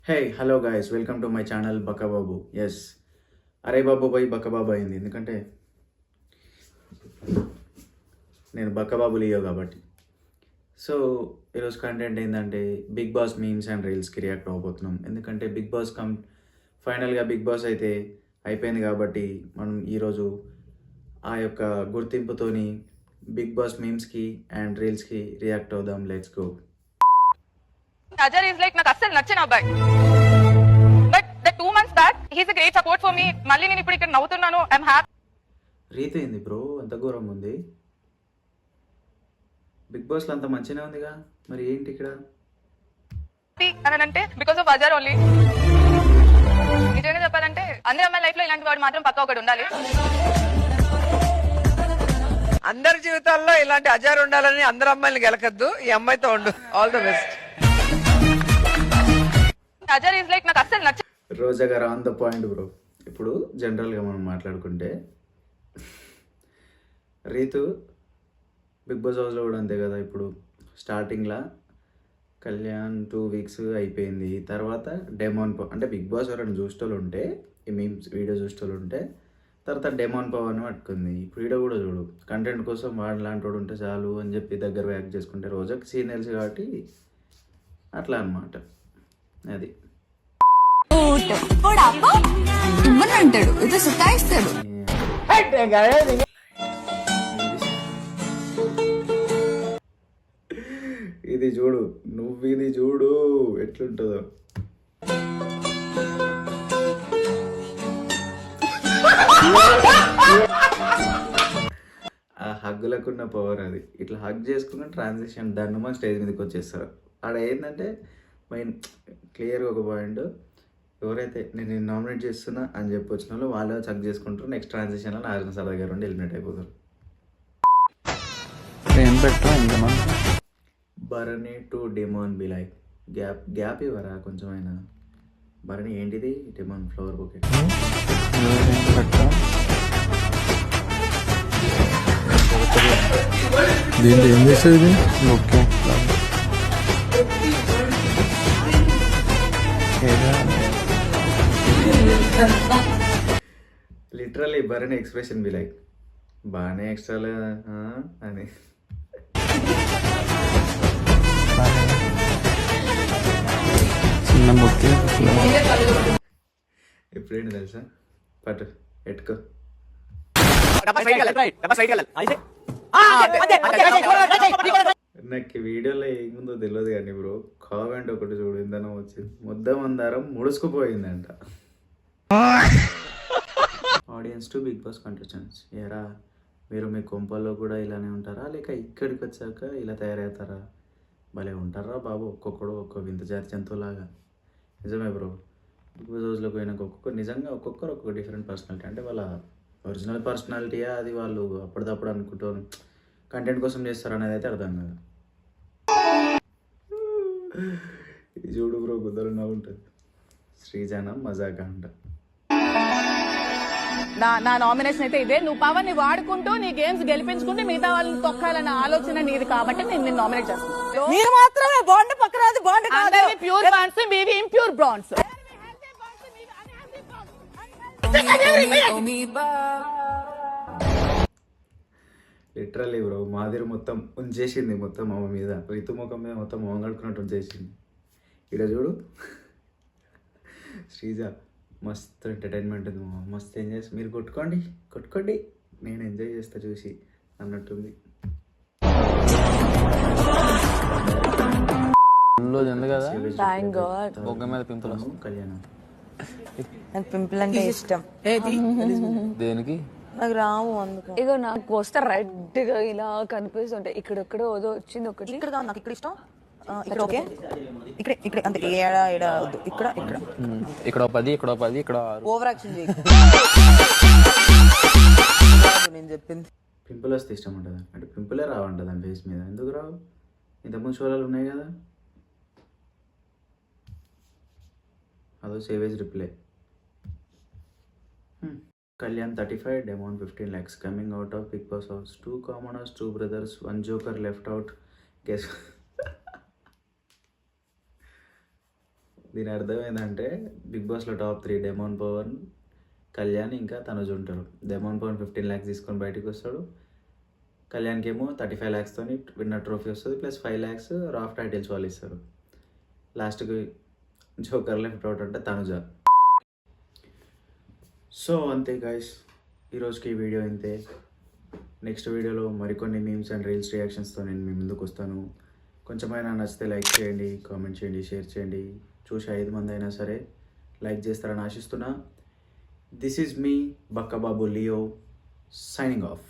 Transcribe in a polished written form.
Hey hello guys welcome to my channel Bakkababu. Yes, అరే బాబు పోయి బక్కబాబు అయింది ఎందుకంటే నేను బక్కబాబు లియో కాబట్టి. సో ఈరోజు కంటెంట్ ఏంటంటే బిగ్ బాస్ మీమ్స్ అండ్ రీల్స్కి రియాక్ట్ అవ్వబోతున్నాం. ఎందుకంటే బిగ్ బాస్ ఫైనల్గా బిగ్ బాస్ అయితే అయిపోయింది కాబట్టి మనం ఈరోజు ఆ యొక్క గుర్తింపుతోని బిగ్ బాస్ మీమ్స్కి అండ్ రీల్స్కి రియాక్ట్ అవుదాం. Let's go. Ajay is like నాకు అస్సలు నచ్చిన అబ్బాయి. But the 2 months back he's a great support for me. మళ్ళీ నేను ఇప్పుడు ఇక్కడ నవ్వుతున్నాను. ఐఎమ్ హ్యాపీ రీతి అయింది బ్రో, అంత ఘోరంగా ఉంది. బిగ్ బాస్లో అంత మంచిగానే ఉందిగా, మరి ఏంటి ఇక్కడ? అని అంటే బికాస్ ఆఫ్ అజర్ ఓన్లీ. నిజంగా చెప్పాలంటే అందరి అమ్మాయి లైఫ్ లో ఇలాంటి వాడు మాత్రం పక్కా ఒకటి ఉండాలి. అందరి జీవితాల్లో ఇలాంటి అజార్ ఉండాలని అందరు అమ్మాయిలు గెలకద్దు. ఈ అమ్మాయితో ఉండు. All the best. Azhar is like నాకు అస్సలు నచ్చ. రోజా గారు ఆన్ ద పాయింట్ బ్రో. ఇప్పుడు జనరల్గా మనం మాట్లాడుకుంటే రీతు బిగ్ బాస్ హౌస్లో కూడా అంతే కదా. ఇప్పుడు స్టార్టింగ్లో కళ్యాణ్ 2 weeks అయిపోయింది. తర్వాత డెమాన్ అంటే బిగ్ బాస్ ఎవరైనా చూసేటోళ్ళు ఉంటే, ఈ మీమ్స్ వీడియో చూసేటోళ్ళు ఉంటే తర్వాత డెమాన్ పవర్ని పట్టుకుంది. ఇప్పుడు వీడియో కూడా చూడు, కంటెంట్ కోసం వాడు లాంటి వాడు ఉంటే చాలు అని చెప్పి దగ్గర యాక్ట్ చేసుకుంటే రోజాకి సీనియర్స్ కాబట్టి అట్లా అనమాట. అది అంటాడు ఇది సుతాయిస్తాడు. ఇది చూడు, నువ్వు ఇది చూడు ఎట్లుంటుందో. ఆ హగ్గులకున్న పవర్ అది. ఇట్లా హగ్ చేసుకున్న ట్రాన్సాక్షన్ దండమని స్టేజ్ మీదకి వచ్చేస్తారు. ఆడ ఏంటంటే మెయిన్ క్లియర్గా ఒక పాయింట్, ఎవరైతే నేను నామినేట్ చేస్తున్నా అని చెప్పి వచ్చిన వాళ్ళు వాళ్ళే చెక్ చేసుకుంటారు. నెక్స్ట్ ట్రాన్సాక్షన్లో నాగార్జున సార్ దగ్గర ఉండి ఎలిమినేట్ అయిపోతారు. Bharani to Demon be like gap ఇవ్వరా కొంచెం అయినా. భరణి ఏంటిది డిమాన్ ఫ్లవర్ బొకే. దీంట్లో ఏం చేస్తుంది okay. Literally Bharani expression be like బాగానే ఎక్స్ట్రాలు అని. చిన్న ముఖ్య ఎప్పుడేంటి తెలుసా, పట్టు ఎట్టుకో. నాకు వీడియోలో ఏముందో తెలియదు కానీ బ్రో, కామెంట్ ఒకటి చూడు, ఇందనో వచ్చింది ముద్ద మందారం ముడుచుకుపోయిందంట. Audience to Bigg Boss contestants, ఏరా మీరు మీ కొంపల్లో కూడా ఇలానే ఉంటారా, లేక ఇక్కడికి వచ్చాక ఇలా తయారవుతారా? భలే ఉంటారా బాబు, ఒక్కొక్కడు ఒక్కొక్క వింత జాతి జంతువులాగా. నిజమే బ్రో, బిగ్ బాస్ హౌస్లోకి పోయినాక నిజంగా ఒక్కొక్కరు ఒక్కొక్క డిఫరెంట్ పర్సనాలిటీ. అంటే వాళ్ళ ఒరిజినల్ పర్సనాలిటీయా అది వాళ్ళు అప్పటిదప్పుడు అనుకుంటూ కంటెంట్ కోసం చేస్తారు అనేది అయితే అర్థం కాదు. ఇది చూడు బ్రో, గుద్దలు నవ్వుంటుంది. శ్రీజానం మజాగా అంట. నా నామినేషన్ అయితే ఇదే. నువ్వు పవన్ ని వాడుకుంటూ నీ గేమ్స్ గెలిపించుకుంటే మిగతా వాళ్ళని తొక్కాలన్న ఆలోచన నీది కాబట్టి నేను నిన్ను నామినేట్ చేస్తాను. మీరు మాత్రమే బాండ్ పక్కరాదు. బాండ్ కాదు, ప్యూర్ బాండ్స్, మీవి ఇంప్యూర్ బాండ్స్. లిటరల్లీ బ్రో, మాదిరి మొత్తం ఉంచేసింది మొత్తం అమ్మ మీద, రితు ముఖం మీద మొత్తం మొహం కడుకున్నట్టు ఉంచేసింది. ఇక్కడ చూడు శ్రీజ మస్తు ఎంటర్టైన్మెంట్ ఉంది, మస్తు ఎంజాయ్ చేస్తా. మీరు కొట్టుకోండి నేను ఎంజాయ్ చేస్తా చూసి అన్నట్టుంది. కళ్యాణం నాకు పింపుల్ అంటే ఇష్టం. దేనికి నాకు రావు అందుకు. ఇగో నాకు వస్తే రెడ్ గా ఇలా కనిపిస్తుంటాయి. ఇక్కడెక్కడో ఏదో వచ్చింది ఒకటి. ఇక్కడ కాదు, నాకు ఇక్కడ ఇష్టం. ఇక్కడ ఓకే, ఇక్కడ అంతే. ఏడ వద్దు. ఇక్కడ ఇక్కడ 10 ఇక్కడ 10 ఇక్కడ 6. ఓవర్ యాక్షన్ చేయి. నేను చెప్పింది పింపుల్ వస్తే ఇష్టం ఉంటుంది అంటే పింపులే రావంట దాని ఫేస్ మీద. ఎందుకు రావు? ఇంతకుముందు షోలలో ఉన్నాయి కదా. అదో savage reply. Kalyan 35, Demon 15 lakhs. Coming out of Big Boss house. 2 commoners, 2 brothers, 1 joker left out. Guess. దీని అర్థం ఏంటంటే బిగ్ బాస్లో టాప్ 3 డెమోన్ పవన్, కళ్యాణ్ ఇంకా తనుజ్ ఉంటారు. డెమోన్ పవన్ 15 lakhs తీసుకొని బయటకు వస్తాడు. కళ్యాణ్కి ఏమో 35 lakhsతో విన్నర్ ట్రోఫీ వస్తుంది, ప్లస్ 5 lakhs రాఫ్ టైటిల్స్ వాళ్ళు ఇస్తారు. లాస్ట్కి జోకర్ లెఫ్ట్ అవుట్ అంటే తనుజ. సో అంతే గైస్, ఈరోజుకి ఈ వీడియో ఇంతే. నెక్స్ట్ వీడియోలో మరికొన్ని మీమ్స్ అండ్ రీల్స్ రియాక్షన్స్తో నేను మీ ముందుకు వస్తాను. కొంచెమైనా నచ్చితే లైక్ చేయండి, కామెంట్ చేయండి, షేర్ చేయండి. చూసి 5 మంది అయినా సరే లైక్ చేస్తారని ఆశిస్తున్నా. This is me Bakkababu Leo signing of.